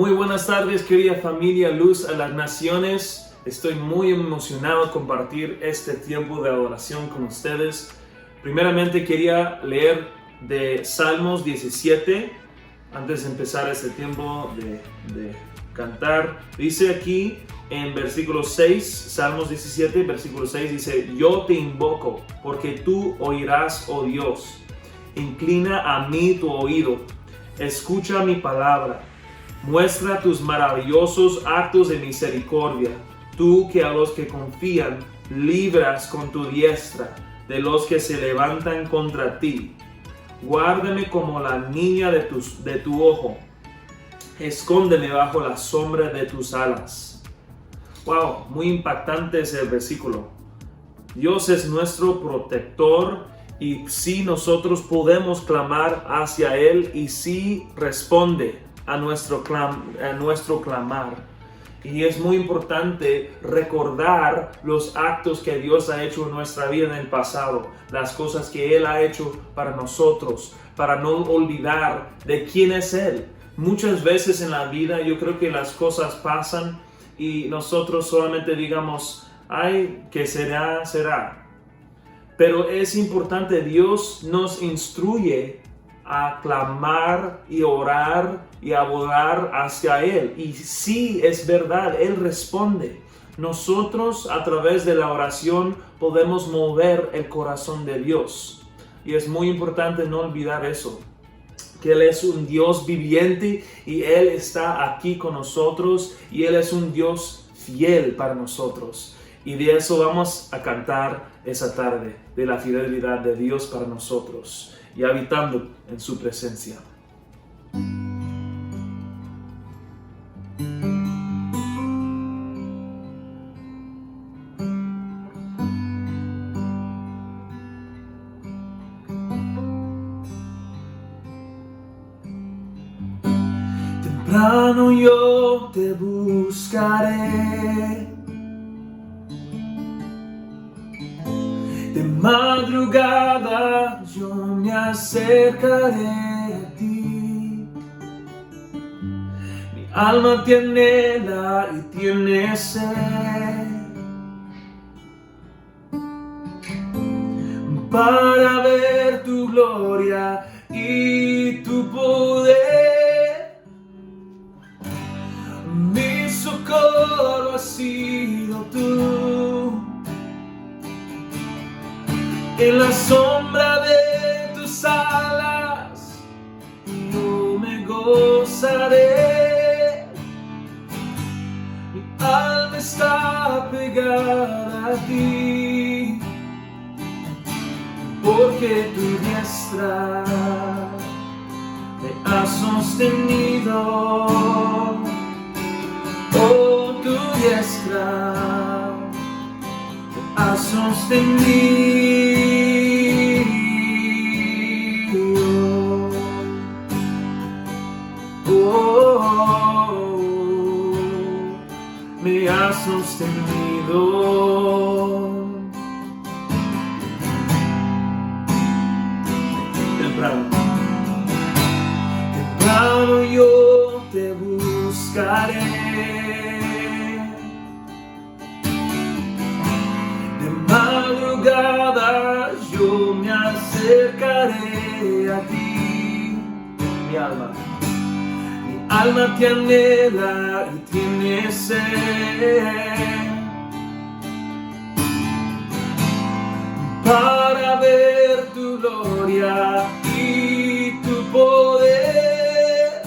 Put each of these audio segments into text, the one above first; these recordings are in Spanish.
Muy buenas tardes, querida familia Luz a las Naciones. Estoy muy emocionado de compartir este tiempo de adoración con ustedes. Primeramente quería leer de Salmos 17 antes de empezar este tiempo de cantar. Dice aquí en versículo 6, Salmos 17, versículo 6, dice: Yo te invoco, porque tú oirás, oh Dios. Inclina a mí tu oído, escucha mi palabra. Muestra tus maravillosos actos de misericordia, tú que a los que confían libras con tu diestra de los que se levantan contra ti. Guárdame como la niña de tu ojo, escóndeme bajo la sombra de tus alas. Wow, muy impactante ese versículo. Dios es nuestro protector y sí nosotros podemos clamar hacia Él y sí responde a nuestro clamar. Y es muy importante recordar los actos que Dios ha hecho en nuestra vida en el pasado, las cosas que Él ha hecho para nosotros, para no olvidar de quién es Él. Muchas veces en la vida yo creo que las cosas pasan y nosotros solamente digamos, ay, ¿qué será? Será. Pero es importante, Dios nos instruye a clamar y orar y a orar hacia Él. Y sí, es verdad, Él responde. Nosotros a través de la oración podemos mover el corazón de Dios. Y es muy importante no olvidar eso, que Él es un Dios viviente y Él está aquí con nosotros y Él es un Dios fiel para nosotros. Y de eso vamos a cantar esa tarde, de la fidelidad de Dios para nosotros y habitando en su presencia. Temprano yo te buscaré, de madrugada yo me acercaré a ti. Mi alma te anhela y tiene sed para ver tu gloria y tu poder. Mi socorro ha sido tú. En la sombra de tus alas yo me gozaré. Mi alma está pegada a ti, porque tu diestra me ha sostenido. Oh, tu diestra me ha sostenido. Me ha sostenido. Temprano yo te buscaré, de madrugada yo me acercaré a ti. Mi alma te anhela y tiene sed para ver tu gloria y tu poder.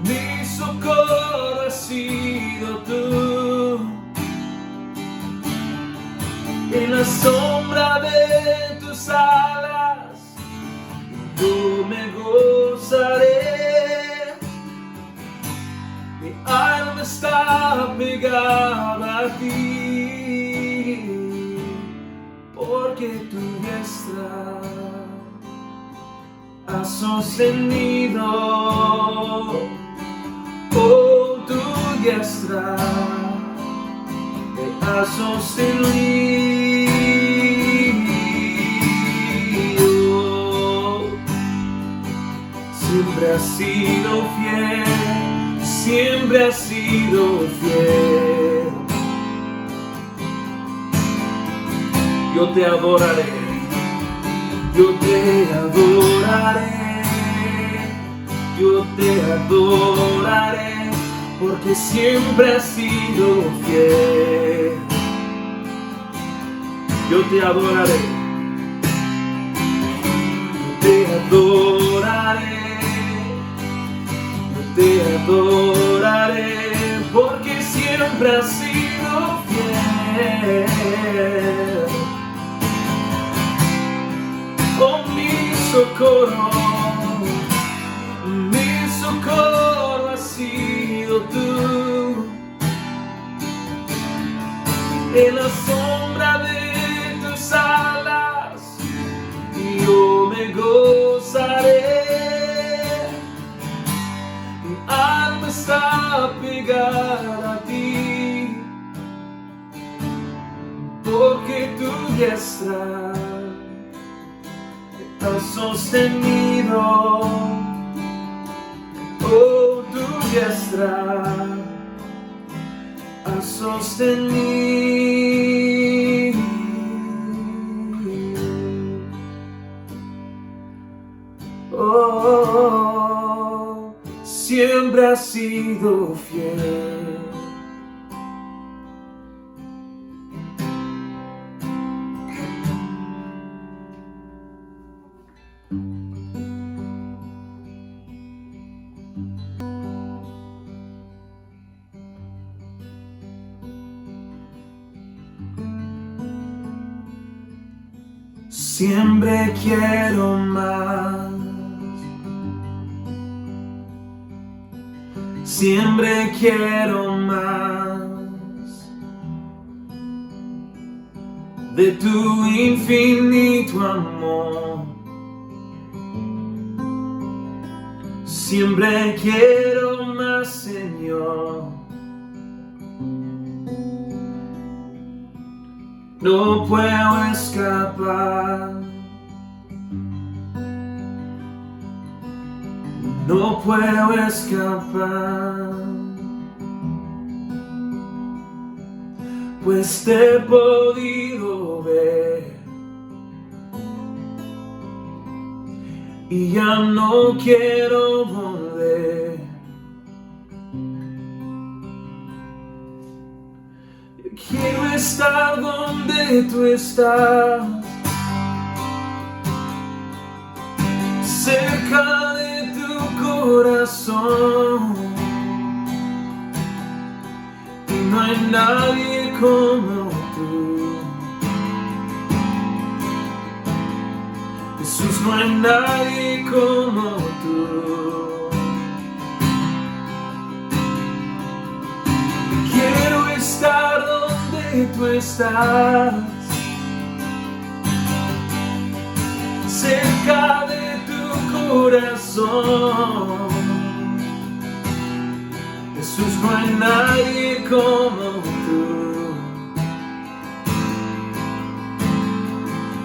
Mi socorro ha sido tú. En la sombra de tus alas yo me gozaré. Mi alma está pegada a ti, porque tu diestra ha sostenido. Oh, tu diestra me ha sostenido. Siempre has sido fiel. siempre has sido fiel. Yo te adoraré, yo te adoraré, yo te adoraré, porque siempre has sido fiel. Yo te adoraré, yo te adoraré, yo te adoraré, porque siempre has sido fiel. Oh, mi socorro has sido tú. En la sombra de tus alas yo me gozaré. Mi alma está pegada a ti, porque tu diestra has sostenido. Oh, tu diestra has sostenido. Oh, siempre has sido fiel. Siempre quiero más, siempre quiero más de tu infinito amor. Siempre quiero más, Señor. No puedo escapar, no puedo escapar, pues te he podido ver y ya no quiero volver. Quiero estar donde tú estás, cerca de tu corazón, y no hay nadie como tú. Jesús, no hay nadie como tú. Quiero estar donde tú estás, cerca de tu corazón. Jesús, no hay nadie como tú.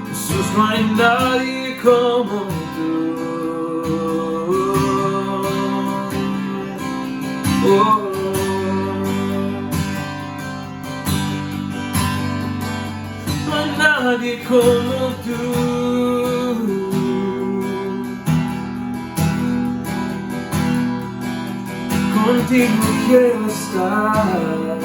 Jesús, no hay nadie como tú. Oh. Nadie como tú. Contigo quiero estar.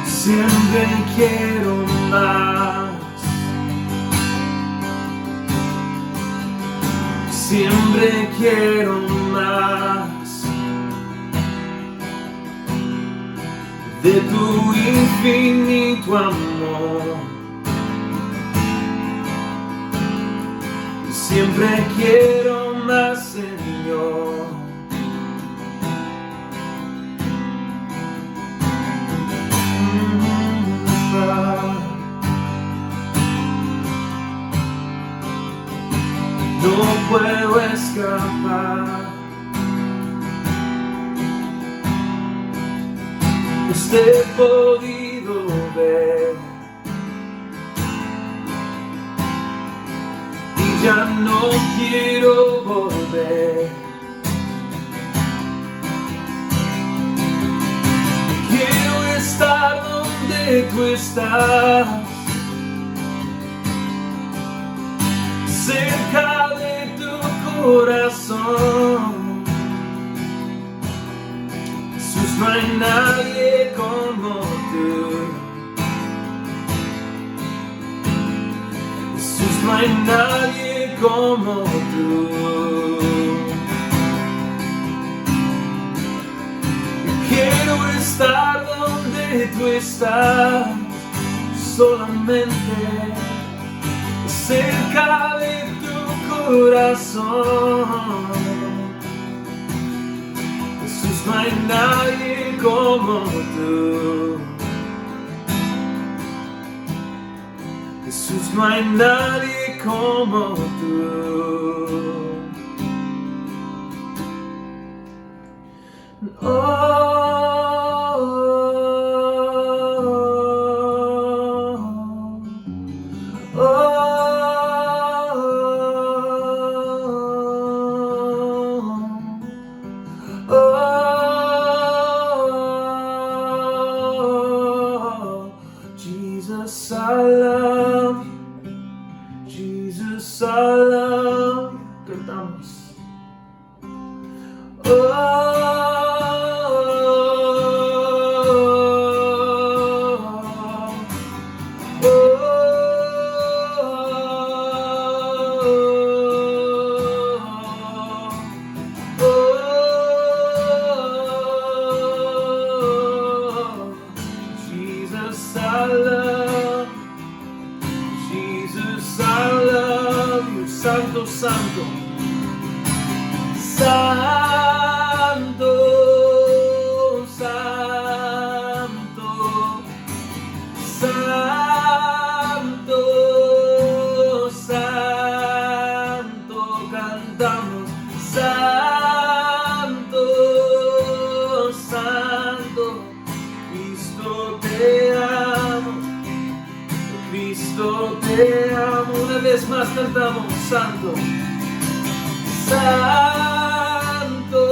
Siempre quiero más. Siempre quiero más de tu infinito amor. Siempre quiero más, Señor. No puedo escapar, pues te he podido ver Ya no quiero volver. Quiero estar donde tú estás, cerca de tu corazón. Jesús, no hay nadie como tú. Jesús, no hay nadie como tú. Quiero estar donde tú estás, solamente cerca de tu corazón. Jesús, no hay nadie como tú. Jesús, no hay nadie como tú. Jesus, I love you. Jesus, I love you. Cantamos. Jesus, I love you. Jesus, I love you. Santo, santo. Santo, santo, santo, santo, cantamos. Santo, santo, Cristo te amo, Cristo te amo. Una vez más cantamos. Santo, santo,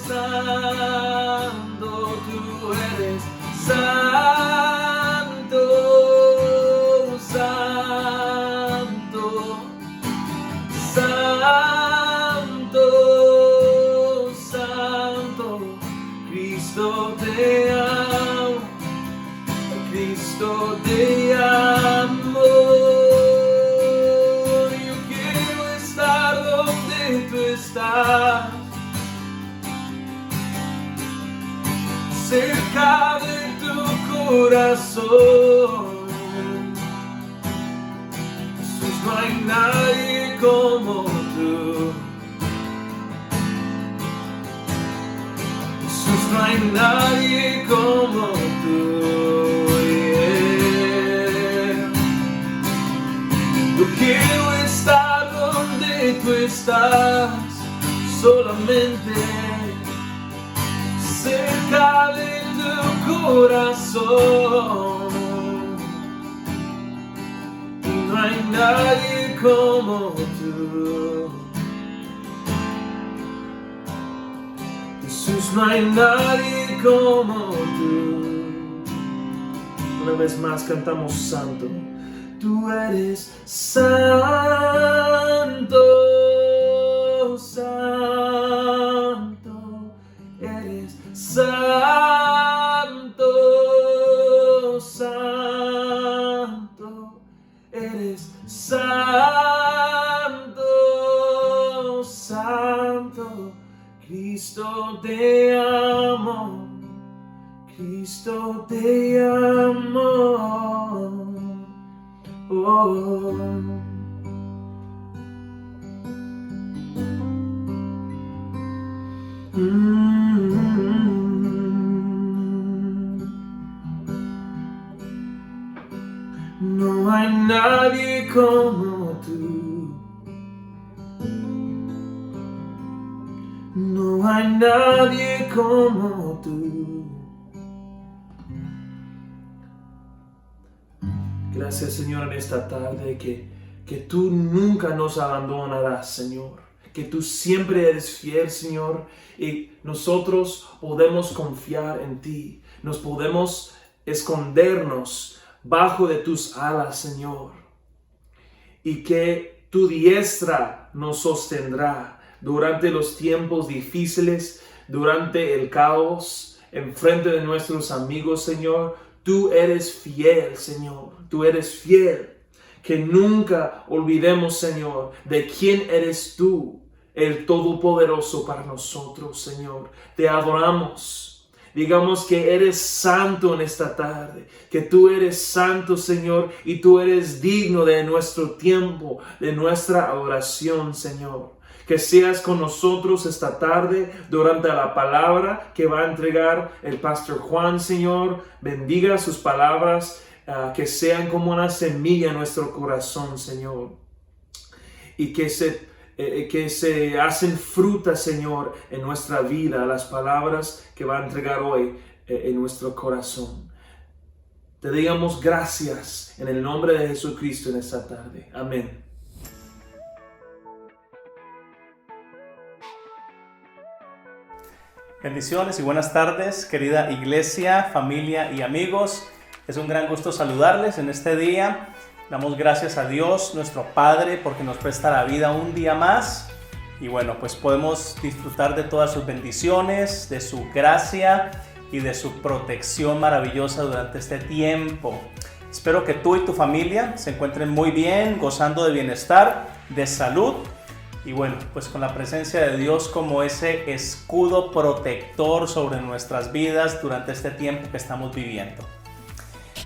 santo, tú eres santo, santo, santo, santo, Cristo te amo, Cristo te amo. Yo quiero estar donde tú estás, cerca de tu corazón. Jesús, no hay nadie como tú. Jesús, no hay nadie como tú. Yeah. Yo quiero estar donde tú estás, solamente cerca de tu corazón. Y no hay nadie como tú. Jesús, no hay nadie como tú. Una vez más cantamos. Santo, tú eres santo, santo, eres santo, santo, eres santo, santo, Cristo te amo, Cristo te amo. Oh. No hay nadie como tú. No hay nadie como tú. Gracias, Señor, en esta tarde que que tú nunca nos abandonarás, Señor, que tú siempre eres fiel, Señor, y nosotros podemos confiar en ti, nos podemos escondernos bajo de tus alas, Señor, y que tu diestra nos sostendrá durante los tiempos difíciles, durante el caos, en frente de nuestros amigos, Señor. Tú eres fiel, Señor, tú eres fiel. Que nunca olvidemos, Señor, de quién eres tú, el Todopoderoso para nosotros, Señor. Te adoramos. Digamos que eres santo en esta tarde, que tú eres santo, Señor, y tú eres digno de nuestro tiempo, de nuestra adoración, Señor. Que seas con nosotros esta tarde durante la palabra que va a entregar el Pastor Juan, Señor. Bendiga sus palabras, que sean como una semilla en nuestro corazón, Señor. Y que se hacen fruta, Señor, en nuestra vida, las palabras que va a entregar hoy en nuestro corazón. Te digamos gracias en el nombre de Jesucristo en esta tarde. Amén. Bendiciones y buenas tardes, querida iglesia, familia y amigos. Es un gran gusto saludarles en este día. Damos gracias a Dios, nuestro Padre, porque nos presta la vida un día más. Y bueno, pues podemos disfrutar de todas sus bendiciones, de su gracia y de su protección maravillosa durante este tiempo. Espero que tú y tu familia se encuentren muy bien, gozando de bienestar, de salud. Y bueno, pues con la presencia de Dios como ese escudo protector sobre nuestras vidas durante este tiempo que estamos viviendo.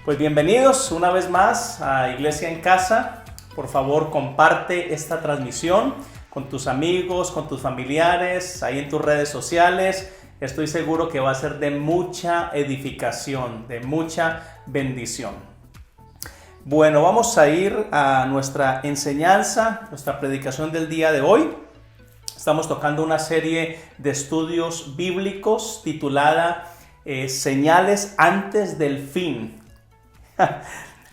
Pues bienvenidos una vez más a Iglesia en Casa. Por favor, comparte esta transmisión con tus amigos, con tus familiares, ahí en tus redes sociales. Estoy seguro que va a ser de mucha edificación, de mucha bendición. Bueno, vamos a ir a nuestra enseñanza, nuestra predicación del día de hoy. Estamos tocando una serie de estudios bíblicos titulada Señales antes del fin.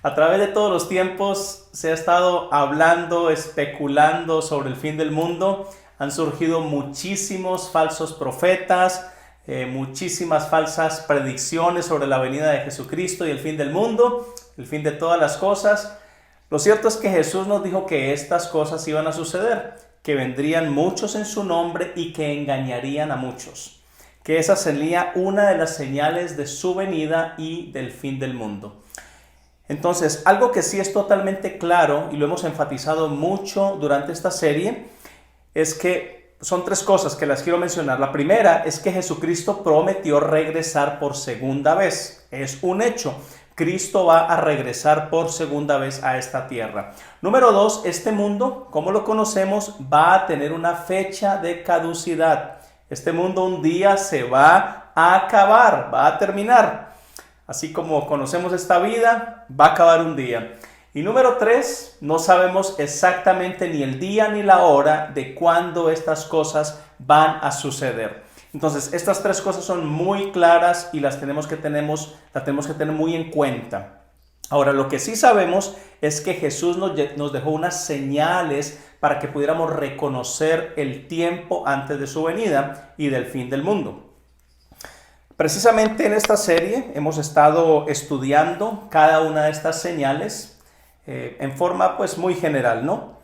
A través de todos los tiempos se ha estado hablando, especulando sobre el fin del mundo. Han surgido muchísimos falsos profetas, muchísimas falsas predicciones sobre la venida de Jesucristo y el fin del mundo, el fin de todas las cosas. Lo cierto es que Jesús nos dijo que estas cosas iban a suceder, que vendrían muchos en su nombre y que engañarían a muchos, que esa sería una de las señales de su venida y del fin del mundo. Entonces, algo que sí es totalmente claro y lo hemos enfatizado mucho durante esta serie es que son tres cosas que las quiero mencionar. La primera es que Jesucristo prometió regresar por segunda vez. Es un hecho. Cristo va a regresar por segunda vez a esta tierra. Número dos, este mundo, como lo conocemos, va a tener una fecha de caducidad. Este mundo un día se va a acabar, va a terminar. Así como conocemos esta vida, va a acabar un día. Y número tres, no sabemos exactamente ni el día ni la hora de cuándo estas cosas van a suceder. Entonces, estas tres cosas son muy claras y las tenemos que tener muy en cuenta. Ahora, lo que sí sabemos es que Jesús nos dejó unas señales para que pudiéramos reconocer el tiempo antes de su venida y del fin del mundo. Precisamente en esta serie hemos estado estudiando cada una de estas señales en forma pues muy general, ¿no?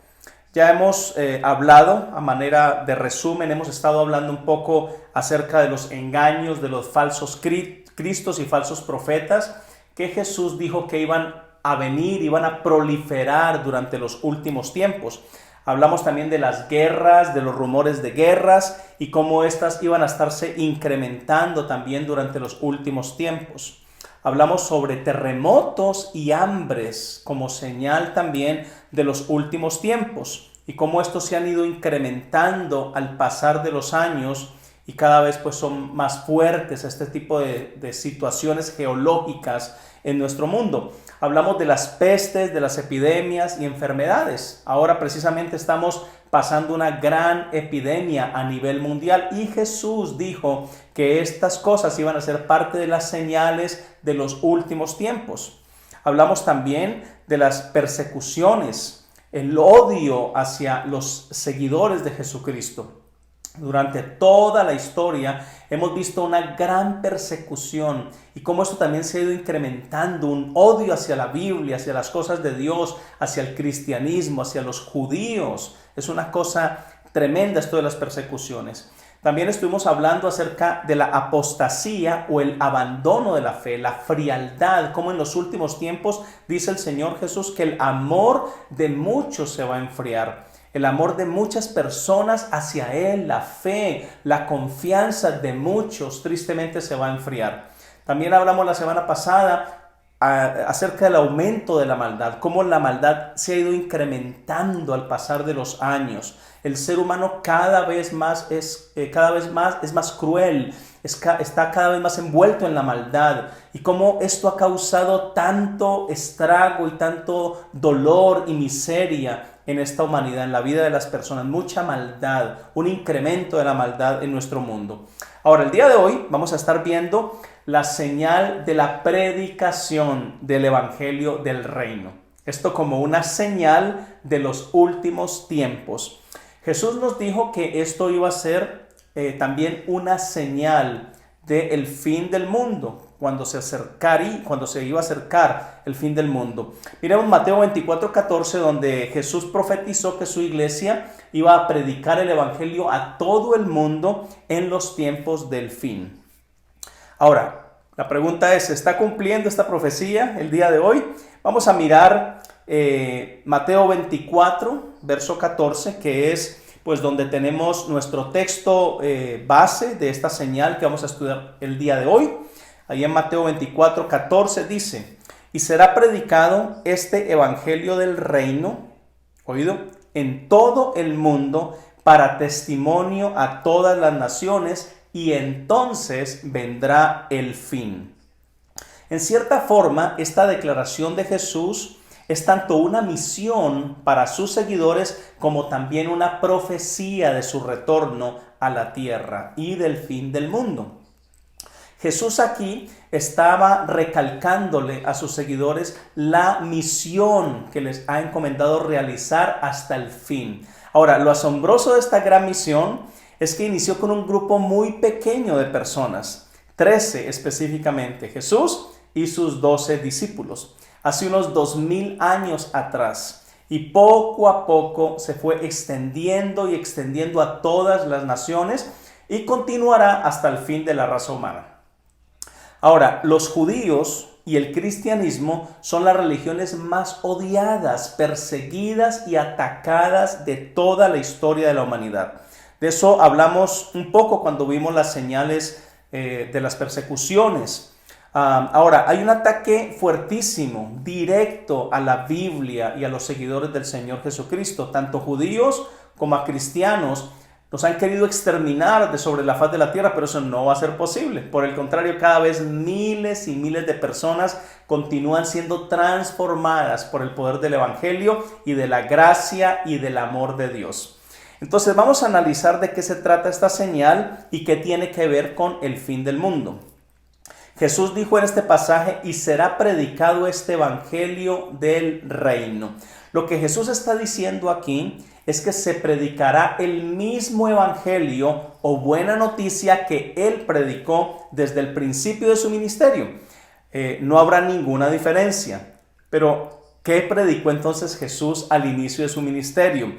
Ya hemos hablado a manera de resumen, hemos estado hablando un poco acerca de los engaños de los falsos cristos y falsos profetas que Jesús dijo que iban a venir, iban a proliferar durante los últimos tiempos. Hablamos también de las guerras, de los rumores de guerras y cómo estas iban a estarse incrementando también durante los últimos tiempos. Hablamos sobre terremotos y hambres como señal también de los últimos tiempos y cómo estos se han ido incrementando al pasar de los años y cada vez pues son más fuertes este tipo de situaciones geológicas en nuestro mundo. Hablamos de las pestes, de las epidemias y enfermedades. Ahora precisamente estamos pasando una gran epidemia a nivel mundial y Jesús dijo que estas cosas iban a ser parte de las señales de los últimos tiempos. Hablamos también de las persecuciones el odio hacia los seguidores de Jesucristo. Durante toda la historia hemos visto una gran persecución y cómo esto también se ha ido incrementando, un odio hacia la Biblia, hacia las cosas de Dios, hacia el cristianismo, hacia los judíos. Es una cosa tremenda esto de las persecuciones. También estuvimos hablando acerca de la apostasía o el abandono de la fe, la frialdad, como en los últimos tiempos dice el Señor Jesús que el amor de muchos se va a enfriar. El amor de muchas personas hacia Él, la fe, la confianza de muchos tristemente se va a enfriar. También hablamos la semana pasada acerca del aumento de la maldad, cómo la maldad se ha ido incrementando al pasar de los años. El ser humano cada vez más es más cruel, está cada vez más envuelto en la maldad y cómo esto ha causado tanto estrago y tanto dolor y miseria en esta humanidad, en la vida de las personas, mucha maldad, un incremento de la maldad en nuestro mundo. Ahora, el día de hoy vamos a estar viendo la señal de la predicación del Evangelio del Reino. Esto como una señal de los últimos tiempos. Jesús nos dijo que esto iba a ser también una señal del fin del mundo, cuando se iba a acercar el fin del mundo. Miremos Mateo 24:14, donde Jesús profetizó que su iglesia iba a predicar el evangelio a todo el mundo en los tiempos del fin. Ahora, la pregunta es, ¿se está cumpliendo esta profecía el día de hoy? Vamos a mirar Mateo 24, verso 14, que es pues donde tenemos nuestro texto base de esta señal que vamos a estudiar el día de hoy. Ahí en Mateo 24, 14 dice, y será predicado este evangelio del reino, oído, en todo el mundo para testimonio a todas las naciones y entonces vendrá el fin. En cierta forma, esta declaración de Jesús es tanto una misión para sus seguidores como también una profecía de su retorno a la tierra y del fin del mundo. Jesús aquí estaba recalcándole a sus seguidores la misión que les ha encomendado realizar hasta el fin. Ahora, lo asombroso de esta gran misión es que inició con un grupo muy pequeño de personas, 13 específicamente, Jesús y sus 12 discípulos, hace unos 2000 años atrás. Y poco a poco se fue extendiendo y extendiendo a todas las naciones y continuará hasta el fin de la raza humana. Ahora, los judíos y el cristianismo son las religiones más odiadas, perseguidas y atacadas de toda la historia de la humanidad. De eso hablamos un poco cuando vimos las señales de las persecuciones. Ahora, hay un ataque fuertísimo, directo a la Biblia y a los seguidores del Señor Jesucristo. Tanto judíos como a cristianos nos han querido exterminar de sobre la faz de la tierra, pero eso no va a ser posible. Por el contrario, cada vez miles y miles de personas continúan siendo transformadas por el poder del Evangelio y de la gracia y del amor de Dios. Entonces vamos a analizar de qué se trata esta señal y qué tiene que ver con el fin del mundo. Jesús dijo en este pasaje, y será predicado este evangelio del reino. Lo que Jesús está diciendo aquí es que se predicará el mismo evangelio o buena noticia que Él predicó desde el principio de su ministerio. No habrá ninguna diferencia. Pero, ¿qué predicó entonces Jesús al inicio de su ministerio?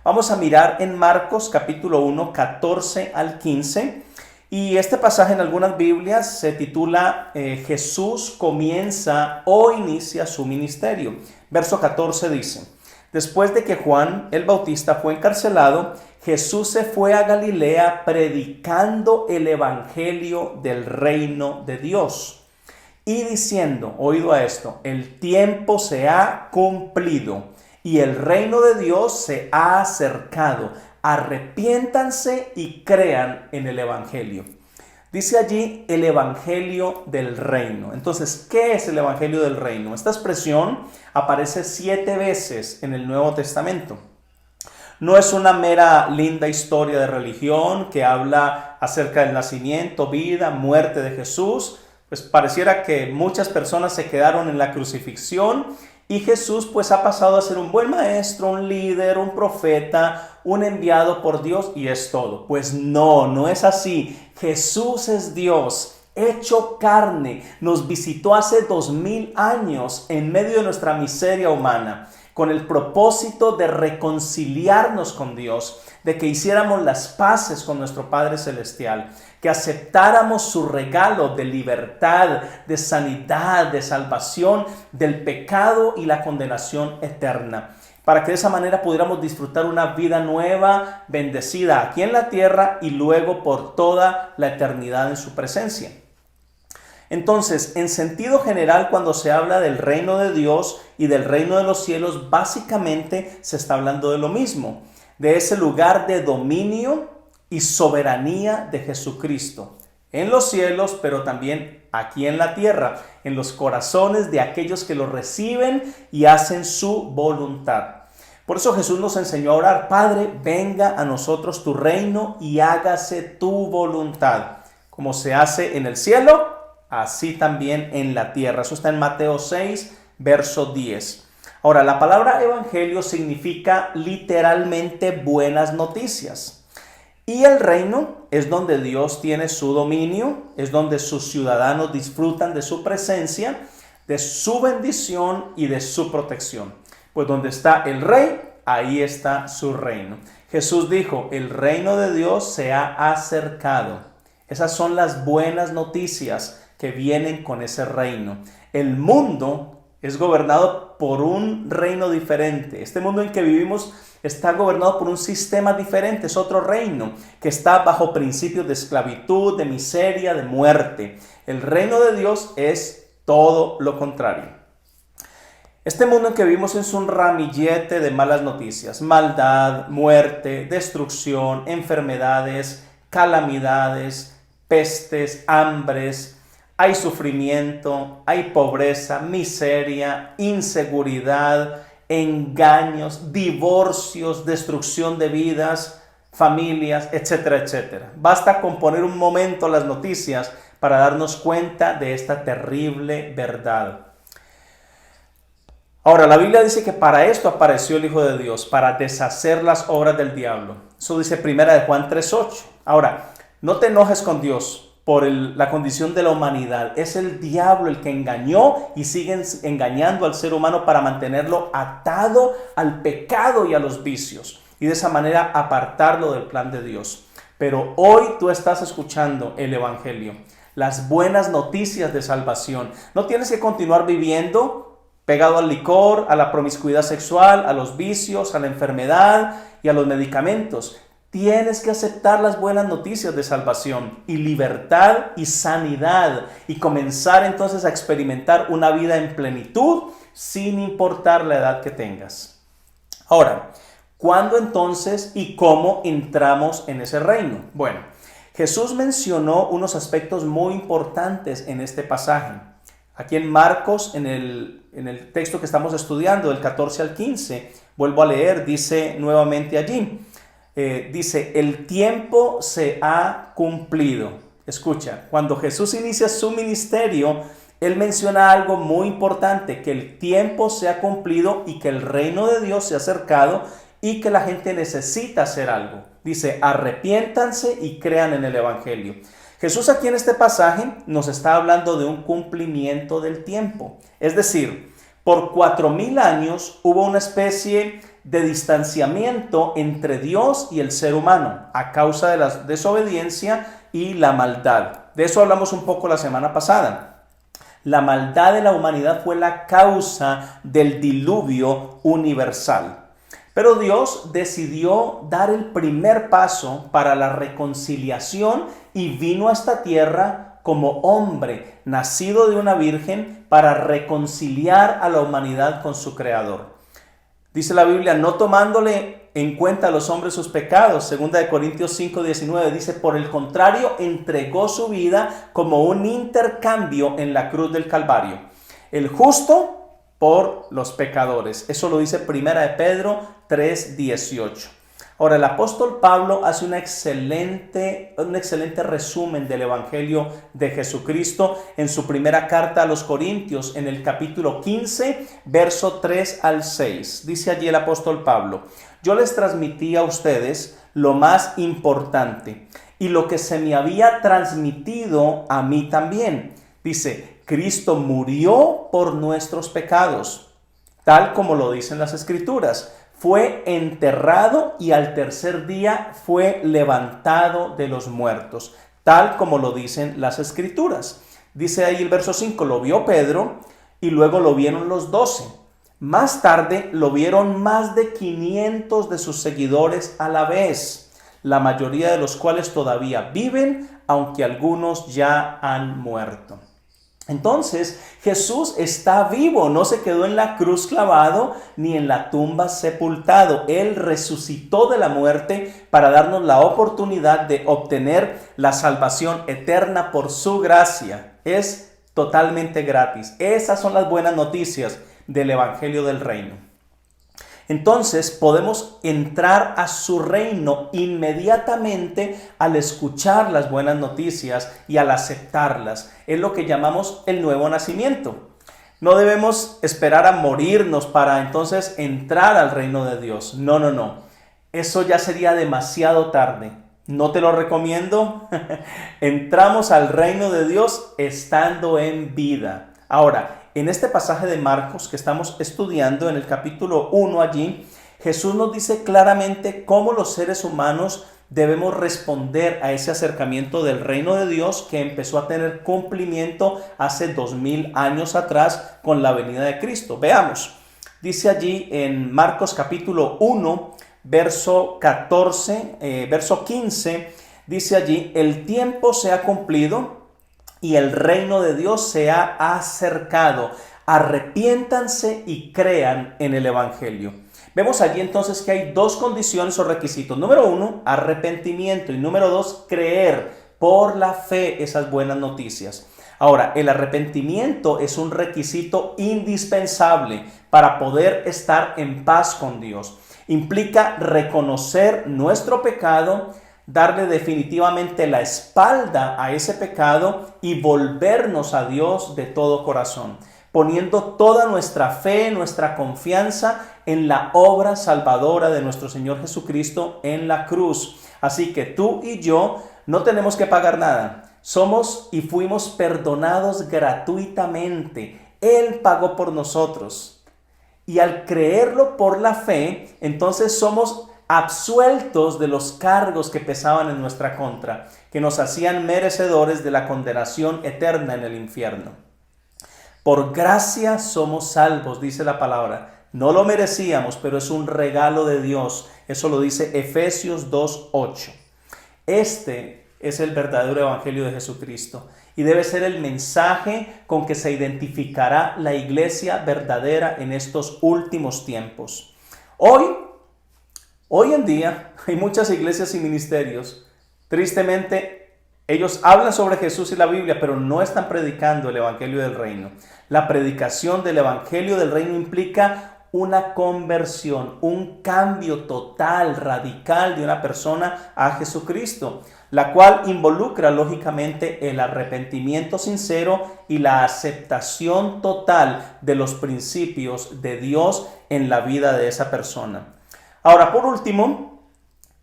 Vamos a mirar en Marcos capítulo 1, 14 al 15. Y este pasaje en algunas Biblias se titula Jesús comienza o inicia su ministerio. Verso 14 dice, después de que Juan el Bautista fue encarcelado, Jesús se fue a Galilea predicando el evangelio del reino de Dios y diciendo, oído a esto, el tiempo se ha cumplido y el reino de Dios se ha acercado. Arrepiéntanse y crean en el evangelio. Dice allí el evangelio del reino. Entonces, ¿qué es el evangelio del reino? Esta expresión aparece 7 veces en el Nuevo Testamento. No es una mera linda historia de religión que habla acerca del nacimiento, vida, muerte de Jesús. Pues pareciera que muchas personas se quedaron en la crucifixión Y Jesús pues ha pasado a ser un buen maestro, un líder, un profeta, un enviado por Dios y es todo. Pues no es así. Jesús es Dios hecho carne, nos visitó hace 2000 años en medio de nuestra miseria humana, con el propósito de reconciliarnos con Dios, de que hiciéramos las paces con nuestro Padre Celestial, que aceptáramos su regalo de libertad, de sanidad, de salvación, del pecado y la condenación eterna, para que de esa manera pudiéramos disfrutar una vida nueva, bendecida aquí en la tierra y luego por toda la eternidad en su presencia. Entonces, en sentido general, cuando se habla del reino de Dios y del reino de los cielos, básicamente se está hablando de lo mismo, de ese lugar de dominio y soberanía de Jesucristo en los cielos, pero también aquí en la tierra, en los corazones de aquellos que lo reciben y hacen su voluntad. Por eso Jesús nos enseñó a orar: Padre, venga a nosotros tu reino y hágase tu voluntad, como se hace en el cielo, así también en la tierra. Eso está en Mateo 6, verso 10. Ahora, la palabra evangelio significa literalmente buenas noticias. Y el reino es donde Dios tiene su dominio, es donde sus ciudadanos disfrutan de su presencia, de su bendición y de su protección. Pues donde está el rey, ahí está su reino. Jesús dijo: el reino de Dios se ha acercado. Esas son las buenas noticias que vienen con ese reino. El mundo es gobernado por un reino diferente. Este mundo en que vivimos está gobernado por un sistema diferente. Es otro reino que está bajo principios de esclavitud, de miseria, de muerte. El reino de Dios es todo lo contrario. Este mundo en que vivimos es un ramillete de malas noticias: maldad, muerte, destrucción, enfermedades, calamidades, pestes, hambres. Hay sufrimiento, hay pobreza, miseria, inseguridad, engaños, divorcios, destrucción de vidas, familias, etcétera, etcétera. Basta con poner un momento las noticias para darnos cuenta de esta terrible verdad. Ahora, la Biblia dice que para esto apareció el Hijo de Dios, para deshacer las obras del diablo. Eso dice 1 Juan 3:8. Ahora, no te enojes con Dios por la condición de la humanidad. Es el diablo el que engañó y sigue engañando al ser humano para mantenerlo atado al pecado y a los vicios, y de esa manera apartarlo del plan de Dios. Pero hoy tú estás escuchando el evangelio, las buenas noticias de salvación. No tienes que continuar viviendo pegado al licor, a la promiscuidad sexual, a los vicios, a la enfermedad y a los medicamentos. Tienes que aceptar las buenas noticias de salvación y libertad y sanidad, y comenzar entonces a experimentar una vida en plenitud sin importar la edad que tengas. Ahora, ¿cuándo entonces y cómo entramos en ese reino? Bueno, Jesús mencionó unos aspectos muy importantes en este pasaje. Aquí en Marcos, en el texto que estamos estudiando, del 14 al 15, vuelvo a leer, dice nuevamente allí. Dice: el tiempo se ha cumplido. Escucha, cuando Jesús inicia su ministerio, Él menciona algo muy importante: que el tiempo se ha cumplido y que el reino de Dios se ha acercado y que la gente necesita hacer algo. Dice: arrepiéntanse y crean en el evangelio. Jesús aquí en este pasaje nos está hablando de un cumplimiento del tiempo. Es decir, por 4000 años hubo una especie de distanciamiento entre Dios y el ser humano a causa de la desobediencia y la maldad. De eso hablamos un poco la semana pasada. La maldad de la humanidad fue la causa del diluvio universal. Pero Dios decidió dar el primer paso para la reconciliación y vino a esta tierra como hombre, nacido de una virgen, para reconciliar a la humanidad con su Creador. Dice la Biblia: no tomándole en cuenta a los hombres sus pecados. 2 Corintios 5:19 dice: por el contrario, entregó su vida como un intercambio en la cruz del Calvario, el justo por los pecadores. Eso lo dice 1 Pedro 3:18. Ahora, el apóstol Pablo hace un excelente resumen del Evangelio de Jesucristo en su primera carta a los Corintios, en el capítulo 15, verso 3 al 6. Dice allí el apóstol Pablo: yo les transmití a ustedes lo más importante y lo que se me había transmitido a mí también. Dice: Cristo murió por nuestros pecados, tal como lo dicen las Escrituras. Fue enterrado y al tercer día fue levantado de los muertos, tal como lo dicen las Escrituras. Dice ahí el verso 5, lo vio Pedro y luego lo vieron los 12. Más tarde lo vieron más de 500 de sus seguidores a la vez, la mayoría de los cuales todavía viven, aunque algunos ya han muerto. Entonces, Jesús está vivo, no se quedó en la cruz clavado ni en la tumba sepultado. Él resucitó de la muerte para darnos la oportunidad de obtener la salvación eterna por su gracia. Es totalmente gratis. Esas son las buenas noticias del Evangelio del Reino. Entonces podemos entrar a su reino inmediatamente al escuchar las buenas noticias y al aceptarlas. Es lo que llamamos el nuevo nacimiento. No debemos esperar a morirnos para entonces entrar al reino de Dios. No. Eso ya sería demasiado tarde. No te lo recomiendo. Entramos al reino de Dios estando en vida. Ahora, en este pasaje de Marcos que estamos estudiando, en el capítulo 1 allí, Jesús nos dice claramente cómo los seres humanos debemos responder a ese acercamiento del reino de Dios que empezó a tener cumplimiento hace 2000 años atrás con la venida de Cristo. Veamos, dice allí en Marcos capítulo 1, verso 15, dice allí: el tiempo se ha cumplido y el reino de Dios se ha acercado. Arrepiéntanse y crean en el Evangelio. Vemos allí entonces que hay dos condiciones o requisitos. Número 1, arrepentimiento. Y número 2, creer por la fe esas buenas noticias. Ahora, el arrepentimiento es un requisito indispensable para poder estar en paz con Dios. Implica reconocer nuestro pecado, darle definitivamente la espalda a ese pecado y volvernos a Dios de todo corazón, poniendo toda nuestra fe, nuestra confianza en la obra salvadora de nuestro Señor Jesucristo en la cruz. Así que tú y yo no tenemos que pagar nada. Somos y fuimos perdonados gratuitamente. Él pagó por nosotros. Y al creerlo por la fe, entonces somos absueltos de los cargos que pesaban en nuestra contra, que nos hacían merecedores de la condenación eterna en el infierno. Por gracia somos salvos, dice la palabra. No lo merecíamos, pero es un regalo de Dios. Eso lo dice Efesios 2:8. Este es el verdadero evangelio de Jesucristo y debe ser el mensaje con que se identificará la iglesia verdadera en estos últimos tiempos. Hoy en día hay muchas iglesias y ministerios. Tristemente, ellos hablan sobre Jesús y la Biblia, pero no están predicando el Evangelio del Reino. La predicación del Evangelio del Reino implica una conversión, un cambio total, radical de una persona a Jesucristo, la cual involucra lógicamente el arrepentimiento sincero y la aceptación total de los principios de Dios en la vida de esa persona. Ahora, por último,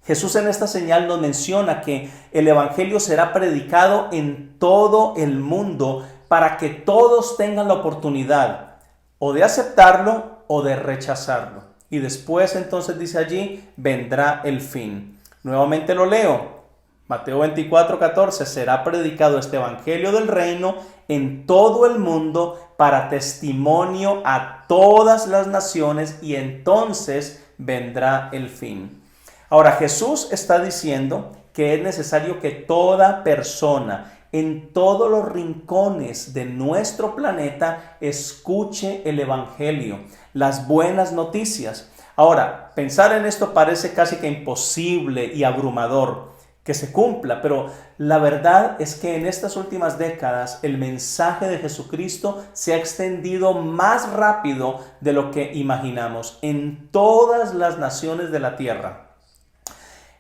Jesús en esta señal nos menciona que el Evangelio será predicado en todo el mundo para que todos tengan la oportunidad o de aceptarlo o de rechazarlo. Y después entonces dice allí, vendrá el fin. Nuevamente lo leo. Mateo 24:14, será predicado este Evangelio del Reino en todo el mundo para testimonio a todas las naciones y entonces vendrá el fin. Ahora, Jesús está diciendo que es necesario que toda persona en todos los rincones de nuestro planeta escuche el Evangelio, las buenas noticias. Ahora, pensar en esto parece casi que imposible y abrumador que se cumpla, pero la verdad es que en estas últimas décadas el mensaje de Jesucristo se ha extendido más rápido de lo que imaginamos en todas las naciones de la tierra.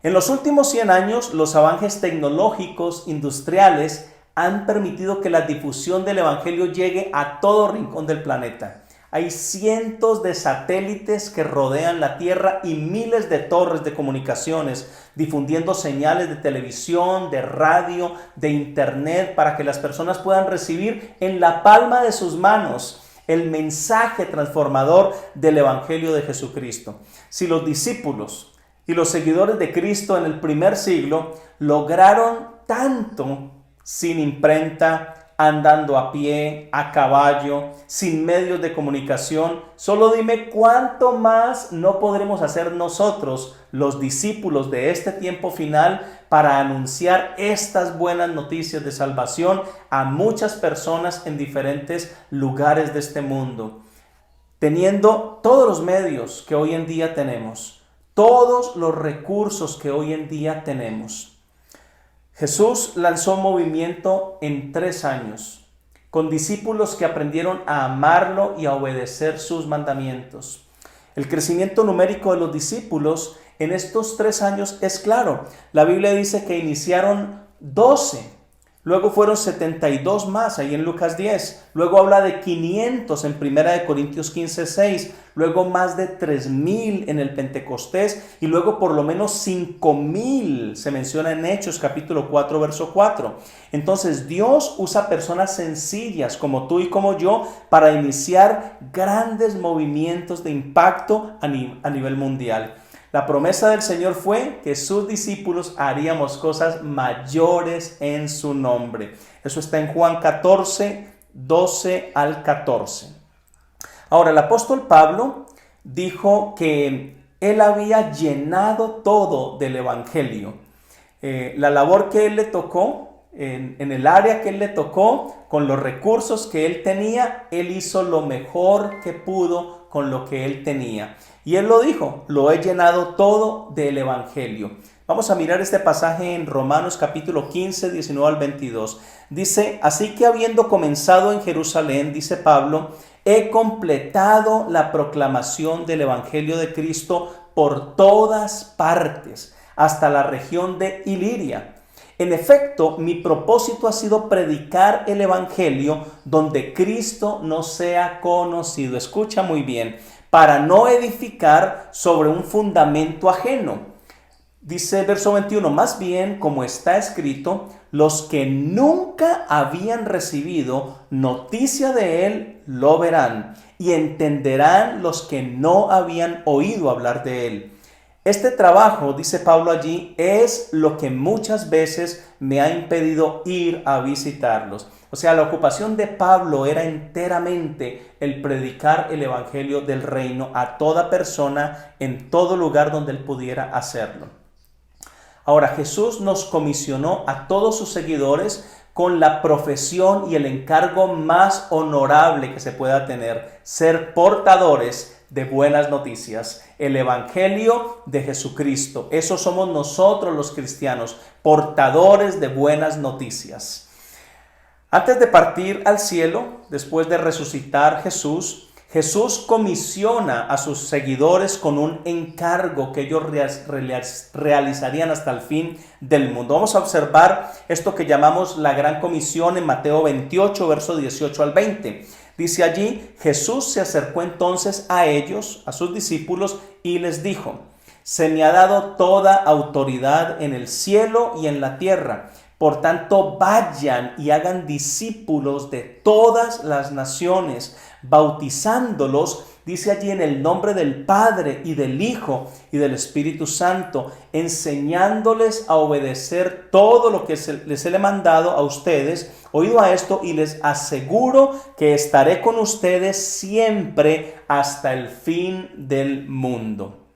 En los últimos 100 años, los avances tecnológicos, industriales, han permitido que la difusión del Evangelio llegue a todo rincón del planeta. Hay cientos de satélites que rodean la Tierra y miles de torres de comunicaciones difundiendo señales de televisión, de radio, de internet para que las personas puedan recibir en la palma de sus manos el mensaje transformador del Evangelio de Jesucristo. Si los discípulos y los seguidores de Cristo en el primer siglo lograron tanto sin imprenta, andando a pie, a caballo, sin medios de comunicación, solo dime cuánto más no podremos hacer nosotros, los discípulos de este tiempo final, para anunciar estas buenas noticias de salvación a muchas personas en diferentes lugares de este mundo, teniendo todos los medios que hoy en día tenemos, todos los recursos que hoy en día tenemos. Jesús lanzó un movimiento en 3 años, con discípulos que aprendieron a amarlo y a obedecer sus mandamientos. El crecimiento numérico de los discípulos en estos 3 años es claro. La Biblia dice que iniciaron 12, luego fueron 72 más, ahí en Lucas 10, luego habla de 500 en 1 Corintios 15:6, luego más de 3,000 en el Pentecostés y luego por lo menos 5,000 se menciona en Hechos capítulo 4 verso 4. Entonces Dios usa personas sencillas como tú y como yo para iniciar grandes movimientos de impacto a nivel mundial. La promesa del Señor fue que sus discípulos haríamos cosas mayores en su nombre. Eso está en Juan 14, 12 al 14. Ahora, el apóstol Pablo dijo que él había llenado todo del Evangelio. La labor que él le tocó, en el área que él le tocó, con los recursos que él tenía, él hizo lo mejor que pudo con lo que él tenía. Y él lo dijo, lo he llenado todo del Evangelio. Vamos a mirar este pasaje en Romanos capítulo 15, 19 al 22. Dice, así que habiendo comenzado en Jerusalén, dice Pablo, he completado la proclamación del Evangelio de Cristo por todas partes, hasta la región de Iliria. En efecto, mi propósito ha sido predicar el Evangelio donde Cristo no sea conocido. Escucha muy bien, para no edificar sobre un fundamento ajeno. Dice el verso 21, más bien, como está escrito, los que nunca habían recibido noticia de él lo verán y entenderán los que no habían oído hablar de él. Este trabajo, dice Pablo allí, es lo que muchas veces me ha impedido ir a visitarlos. O sea, la ocupación de Pablo era enteramente el predicar el evangelio del reino a toda persona en todo lugar donde él pudiera hacerlo. Ahora, Jesús nos comisionó a todos sus seguidores con la profesión y el encargo más honorable que se pueda tener, ser portadores de buenas noticias, el evangelio de Jesucristo. Eso somos nosotros los cristianos, portadores de buenas noticias. Antes de partir al cielo, después de resucitar Jesús comisiona a sus seguidores con un encargo que ellos realizarían hasta el fin del mundo. Vamos a observar esto que llamamos la Gran Comisión en Mateo 28, verso 18 al 20. Dice allí, Jesús se acercó entonces a ellos, a sus discípulos, y les dijo, se me ha dado toda autoridad en el cielo y en la tierra. Por tanto, vayan y hagan discípulos de todas las naciones, bautizándolos, dice allí, en el nombre del Padre y del Hijo y del Espíritu Santo, enseñándoles a obedecer todo lo que les he mandado a ustedes. Oído a esto, y les aseguro que estaré con ustedes siempre hasta el fin del mundo.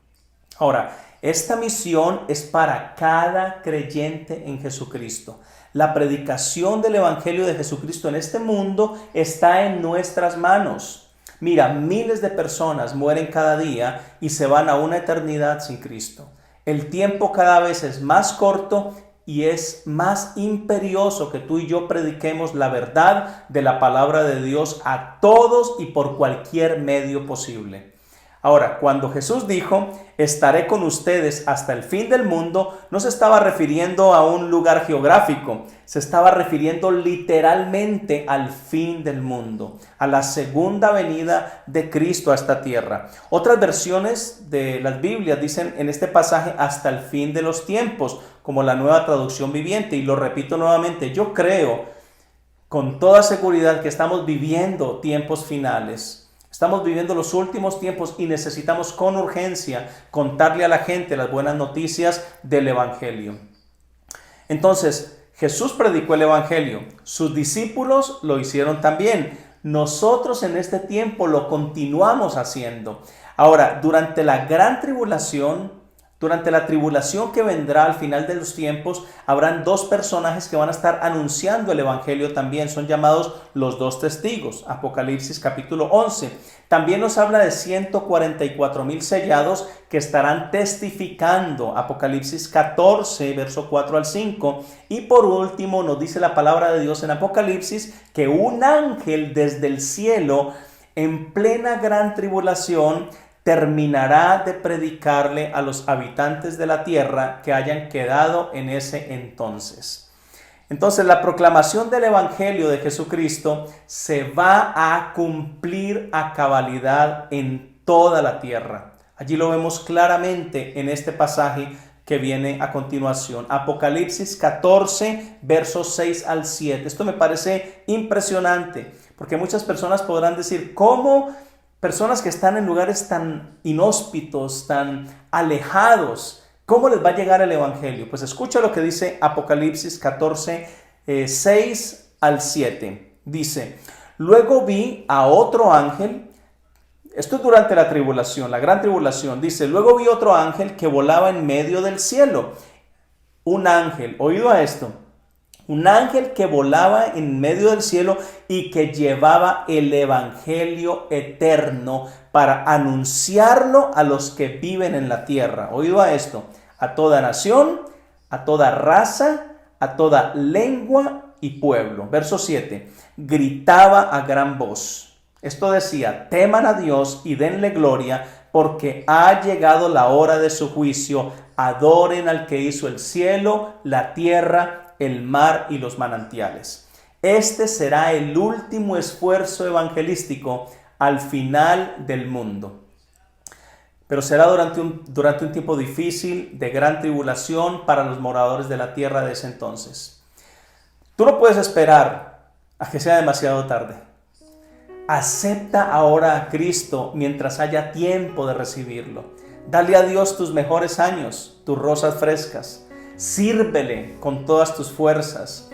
Ahora, esta misión es para cada creyente en Jesucristo. La predicación del Evangelio de Jesucristo en este mundo está en nuestras manos. Mira, miles de personas mueren cada día y se van a una eternidad sin Cristo. El tiempo cada vez es más corto y es más imperioso que tú y yo prediquemos la verdad de la palabra de Dios a todos y por cualquier medio posible. Ahora, cuando Jesús dijo, estaré con ustedes hasta el fin del mundo, no se estaba refiriendo a un lugar geográfico, se estaba refiriendo literalmente al fin del mundo, a la segunda venida de Cristo a esta tierra. Otras versiones de las Biblias dicen en este pasaje hasta el fin de los tiempos, como la Nueva Traducción Viviente, y lo repito nuevamente, yo creo con toda seguridad que estamos viviendo tiempos finales. Estamos viviendo los últimos tiempos y necesitamos con urgencia contarle a la gente las buenas noticias del Evangelio. Entonces, Jesús predicó el Evangelio, sus discípulos lo hicieron también. Nosotros en este tiempo lo continuamos haciendo. Ahora, durante la gran tribulación, durante la tribulación que vendrá al final de los tiempos, habrán dos personajes que van a estar anunciando el Evangelio también. Son llamados los dos testigos. Apocalipsis capítulo 11. También nos habla de 144,000 sellados que estarán testificando. Apocalipsis 14, verso 4 al 5. Y por último nos dice la palabra de Dios en Apocalipsis que un ángel desde el cielo, en plena gran tribulación, terminará de predicarle a los habitantes de la tierra que hayan quedado en ese entonces. Entonces, la proclamación del Evangelio de Jesucristo se va a cumplir a cabalidad en toda la tierra. Allí lo vemos claramente en este pasaje que viene a continuación. Apocalipsis 14, versos 6 al 7. Esto me parece impresionante, porque muchas personas podrán decir, ¿cómo personas que están en lugares tan inhóspitos, tan alejados, cómo les va a llegar el Evangelio? Pues escucha lo que dice Apocalipsis 14, 6 al 7. Dice, luego vi a otro ángel, esto es durante la tribulación, la gran tribulación, dice, luego vi otro ángel que volaba en medio del cielo. Un ángel, oído a esto, un ángel que volaba en medio del cielo y que llevaba el evangelio eterno para anunciarlo a los que viven en la tierra. Oído a esto, a toda nación, a toda raza, a toda lengua y pueblo. Verso 7, gritaba a gran voz. Esto decía, teman a Dios y denle gloria, porque ha llegado la hora de su juicio. Adoren al que hizo el cielo, la tierra, el mar y los manantiales. Este será el último esfuerzo evangelístico al final del mundo. Pero será durante un tiempo difícil, de gran tribulación para los moradores de la tierra de ese entonces. Tú no puedes esperar a que sea demasiado tarde. Acepta ahora a Cristo mientras haya tiempo de recibirlo. Dale a Dios tus mejores años, tus rosas frescas. Sírvele con todas tus fuerzas.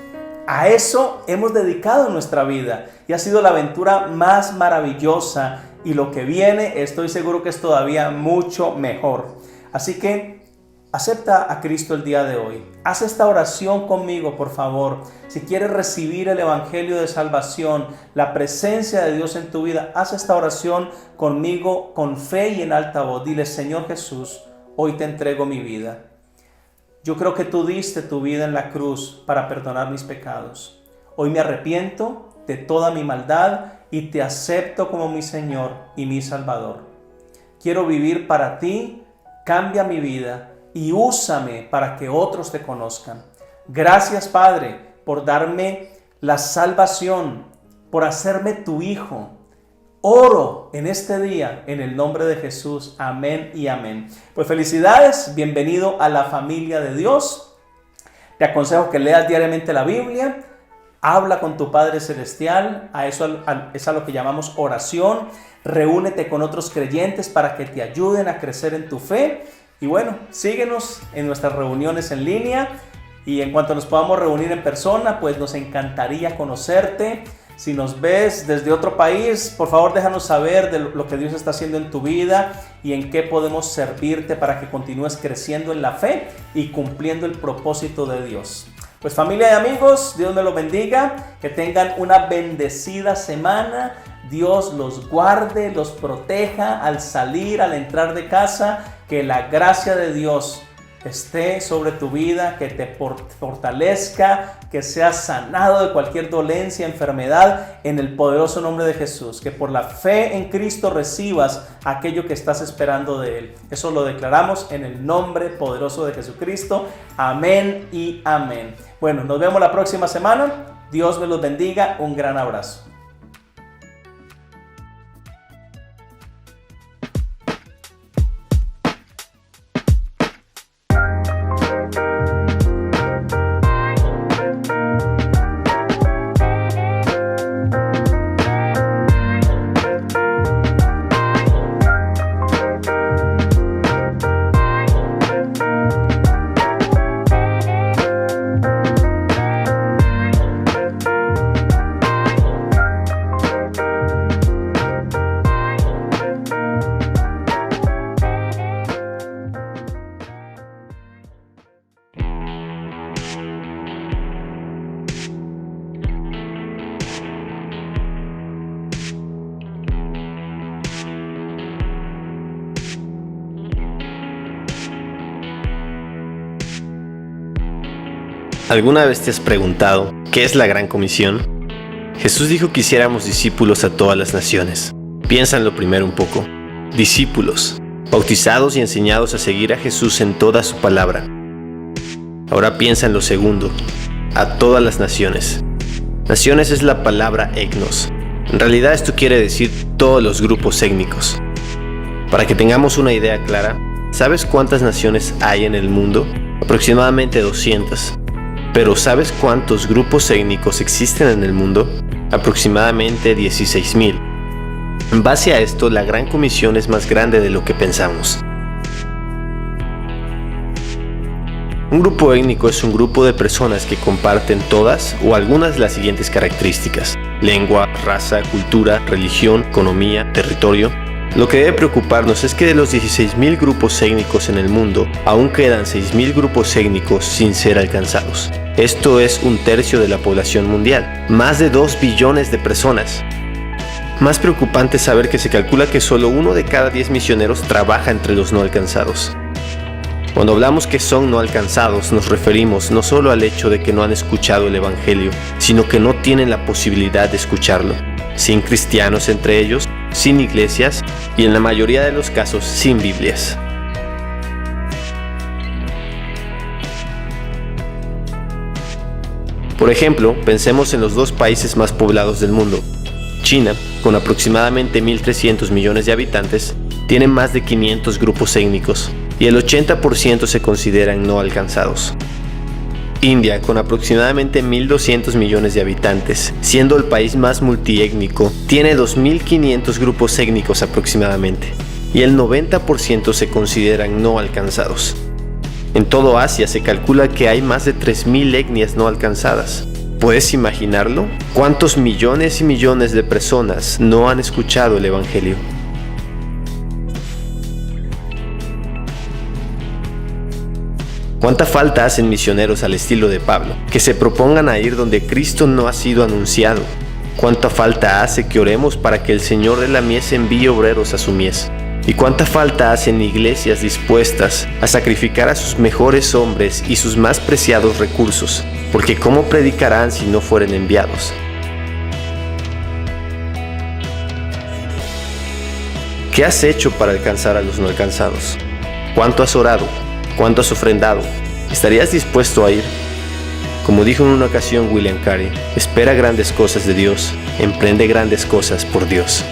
A eso hemos dedicado nuestra vida y ha sido la aventura más maravillosa, y lo que viene estoy seguro que es todavía mucho mejor. Así que acepta a Cristo el día de hoy. Haz esta oración conmigo, por favor. Si quieres recibir el Evangelio de salvación, la presencia de Dios en tu vida, haz esta oración conmigo con fe y en alta voz. Dile, Señor Jesús, hoy te entrego mi vida. Yo creo que tú diste tu vida en la cruz para perdonar mis pecados. Hoy me arrepiento de toda mi maldad y te acepto como mi Señor y mi Salvador. Quiero vivir para ti, cambia mi vida y úsame para que otros te conozcan. Gracias, Padre, por darme la salvación, por hacerme tu hijo. Oro en este día en el nombre de Jesús. Amén y amén. Pues felicidades, bienvenido a la familia de Dios. Te aconsejo que leas diariamente la Biblia. Habla con tu Padre Celestial. Eso es a lo que llamamos oración. Reúnete con otros creyentes para que te ayuden a crecer en tu fe. Y bueno, síguenos en nuestras reuniones en línea. Y en cuanto nos podamos reunir en persona, pues nos encantaría conocerte. Si nos ves desde otro país, por favor déjanos saber de lo que Dios está haciendo en tu vida y en qué podemos servirte para que continúes creciendo en la fe y cumpliendo el propósito de Dios. Pues familia y amigos, Dios me los bendiga, que tengan una bendecida semana, Dios los guarde, los proteja al salir, al entrar de casa, que la gracia de Dios esté sobre tu vida, que te fortalezca, que seas sanado de cualquier dolencia, enfermedad, en el poderoso nombre de Jesús, que por la fe en Cristo recibas aquello que estás esperando de Él. Eso lo declaramos en el nombre poderoso de Jesucristo. Amén y amén. Bueno, nos vemos la próxima semana. Dios me los bendiga. Un gran abrazo. ¿Alguna vez te has preguntado qué es la Gran Comisión? Jesús dijo que hiciéramos discípulos a todas las naciones. Piensa en lo primero un poco. Discípulos, bautizados y enseñados a seguir a Jesús en toda su palabra. Ahora piensa en lo segundo, a todas las naciones. Naciones es la palabra etnos. En realidad esto quiere decir todos los grupos étnicos. Para que tengamos una idea clara, ¿sabes cuántas naciones hay en el mundo? Aproximadamente 200. Pero ¿sabes cuántos grupos étnicos existen en el mundo? Aproximadamente 16,000. En base a esto, la Gran Comisión es más grande de lo que pensamos. Un grupo étnico es un grupo de personas que comparten todas o algunas de las siguientes características: lengua, raza, cultura, religión, economía, territorio. Lo que debe preocuparnos es que de los 16,000 grupos étnicos en el mundo, aún quedan 6,000 grupos étnicos sin ser alcanzados. Esto es 1/3 de la población mundial, más de 2 billones de personas. Más preocupante es saber que se calcula que solo 1 de cada 10 misioneros trabaja entre los no alcanzados. Cuando hablamos que son no alcanzados, nos referimos no solo al hecho de que no han escuchado el Evangelio, sino que no tienen la posibilidad de escucharlo, sin cristianos entre ellos, sin iglesias y en la mayoría de los casos sin Biblias. Por ejemplo, pensemos en los 2 países más poblados del mundo. China, con aproximadamente 1.300 millones de habitantes, tiene más de 500 grupos étnicos y el 80% se consideran no alcanzados. India, con aproximadamente 1.200 millones de habitantes, siendo el país más multiétnico, tiene 2.500 grupos étnicos aproximadamente, y el 90% se consideran no alcanzados. En todo Asia se calcula que hay más de 3.000 etnias no alcanzadas. ¿Puedes imaginarlo? ¿Cuántos millones y millones de personas no han escuchado el Evangelio? ¿Cuánta falta hacen misioneros al estilo de Pablo, que se propongan a ir donde Cristo no ha sido anunciado? ¿Cuánta falta hace que oremos para que el Señor de la mies envíe obreros a su mies? ¿Y cuánta falta hacen iglesias dispuestas a sacrificar a sus mejores hombres y sus más preciados recursos? Porque ¿cómo predicarán si no fueren enviados? ¿Qué has hecho para alcanzar a los no alcanzados? ¿Cuánto has orado? ¿Cuánto has ofrendado? ¿Estarías dispuesto a ir? Como dijo en una ocasión William Carey, espera grandes cosas de Dios, emprende grandes cosas por Dios.